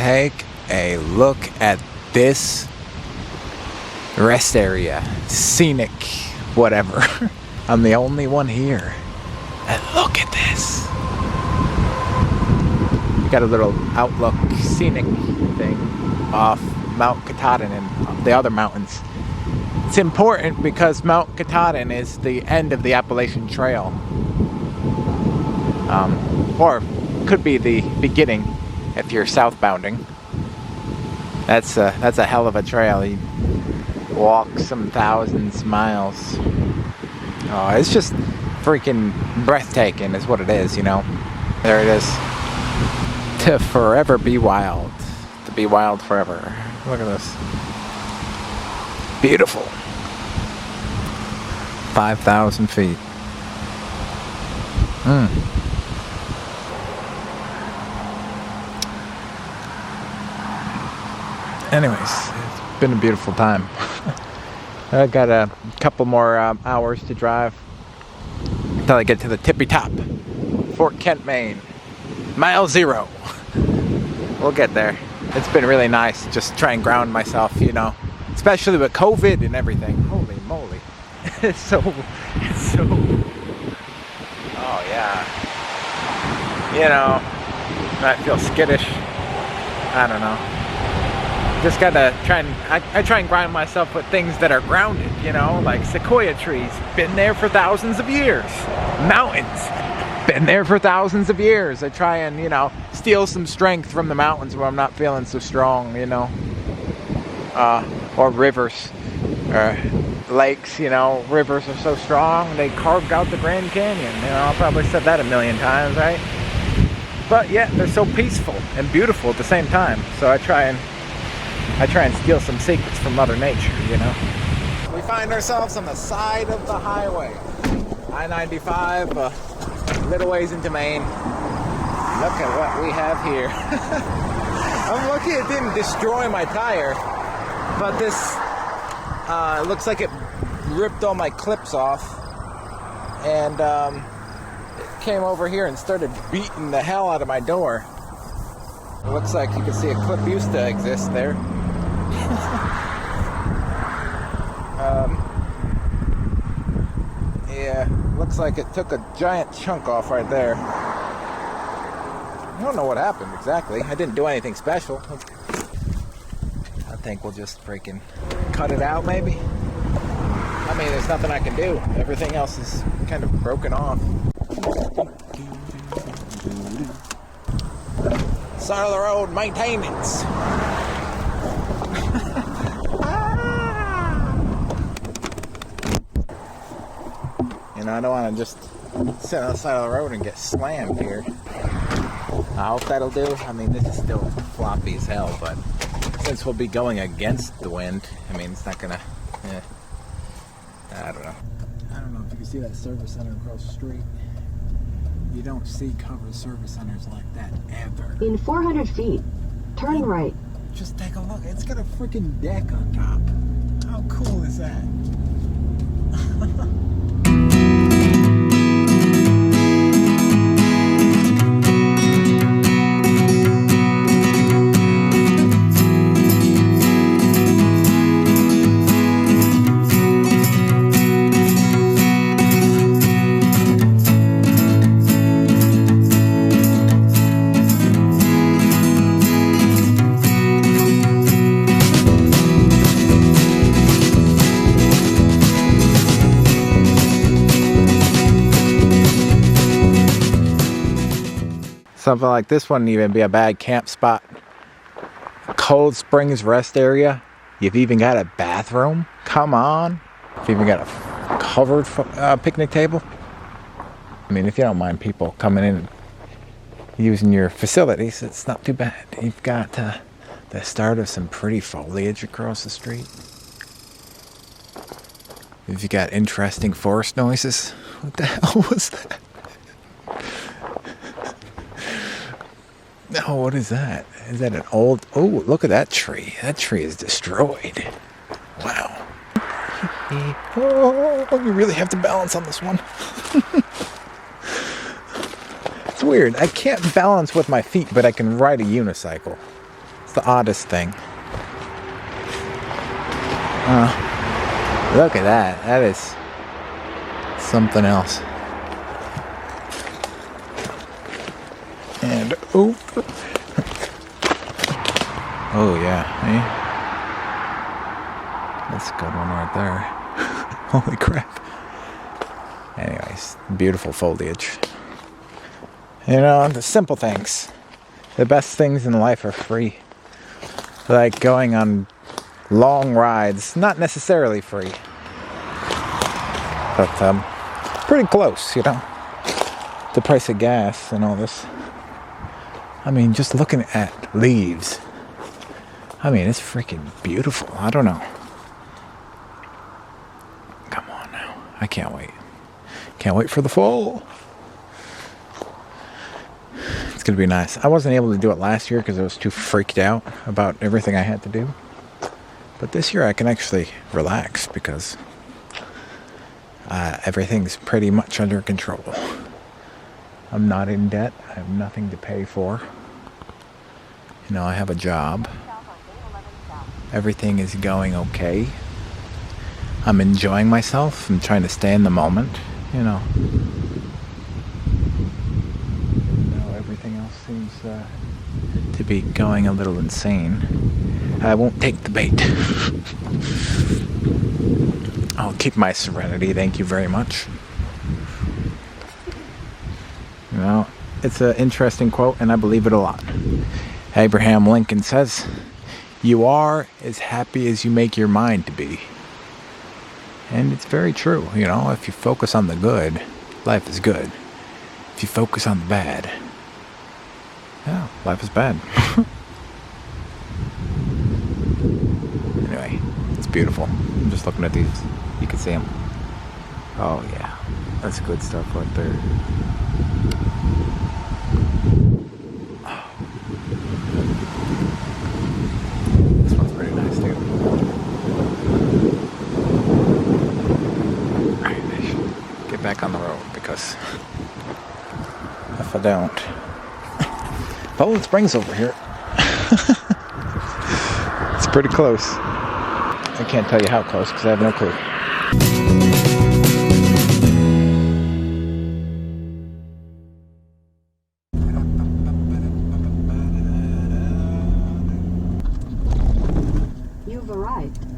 Take a look at this rest area, scenic, whatever. I'm the only one here. And look at this. We got a little outlook scenic thing off Mount Katadin and the other mountains. It's important because Mount Katadin is the end of the Appalachian Trail. Or could be the beginning if you're southbounding. That's a hell of a trail. You walk some thousands of miles. Oh, it's just freaking breathtaking is what it is, you know. There it is. To forever be wild. To be wild forever. Look at this. Beautiful. 5,000 feet. Anyways, it's been a beautiful time. I got a couple more hours to drive until I get to the tippy top. Fort Kent, Maine. Mile 0. We'll get there. It's been really nice to just try and ground myself, you know. Especially with COVID and everything. Holy moly. It's so... Oh, yeah. You know, I feel skittish. I don't know. Just gotta try and... I try and ground myself with things that are grounded, you know? Like sequoia trees. Been there for thousands of years. Mountains. Been there for thousands of years. I try and, you know, steal some strength from the mountains where I'm not feeling so strong, you know. Or rivers. Or lakes, you know. Rivers are so strong. They carved out the Grand Canyon. You know, I probably said that a million times, right? But yeah, they're so peaceful and beautiful at the same time. So I try and steal some secrets from Mother Nature, you know. We find ourselves on the side of the highway. I-95, little ways into Maine. Look at what we have here. I'm lucky it didn't destroy my tire, but this it looks like it ripped all my clips off, and it came over here and started beating the hell out of my door. It looks like you can see a clip used to exist there. Yeah, looks like it took a giant chunk off right there. I don't know what happened exactly. I didn't do anything special. I think we'll just freaking cut it out maybe. I mean, there's nothing I can do. Everything else is kind of broken off. Side of the road maintenance. You know, I don't want to just sit on the side of the road and get slammed here. I hope that'll do. I mean, this is still floppy as hell, but since we'll be going against the wind, I mean, it's not gonna, I don't know. I don't know if you can see that service center across the street. You don't see covered service centers like that ever. In 400 feet, turn right. Just take a look. It's got a freaking deck on top. How cool is that? Something like this wouldn't even be a bad camp spot. Cold Springs rest area. You've even got a bathroom. Come on. You've even got a covered picnic table. I mean, if you don't mind people coming in and using your facilities, it's not too bad. You've got the start of some pretty foliage across the street. If you got interesting forest noises. What the hell was that? Oh, what is that? Is that an old... Oh, look at that tree. That tree is destroyed. Wow. Oh, you really have to balance on this one. It's weird. I can't balance with my feet, but I can ride a unicycle. the oddest thing. Look at that. That is something else. And oh yeah, hey? That's a good one right there. Holy crap. Anyways, beautiful foliage. You know, the simple things. The best things in life are free. Like going on long rides, not necessarily free. But pretty close, you know. The price of gas and all this. I mean, just looking at leaves. I mean, it's freaking beautiful. I don't know. Come on now. I can't wait. Can't wait for the fall. It's going to be nice. I wasn't able to do it last year because I was too freaked out about everything I had to do. But this year I can actually relax because everything's pretty much under control. I'm not in debt. I have nothing to pay for. You know, I have a job. Everything is going okay. I'm enjoying myself. I'm trying to stay in the moment, you know. Everything else seems to be going a little insane. I won't take the bait. I'll keep my serenity, thank you very much. You know, it's an interesting quote, and I believe it a lot. Abraham Lincoln says, "You are as happy as you make your mind to be." And it's very true, you know, if you focus on the good, life is good. If you focus on the bad, yeah, life is bad. Anyway, it's beautiful. I'm just looking at these. You can see them. Oh yeah, that's good stuff right there. This one's pretty nice too. Alright, I should get back on the road because if I don't, Poland Springs over here. It's pretty close. I can't tell you how close because I have no clue. You've arrived.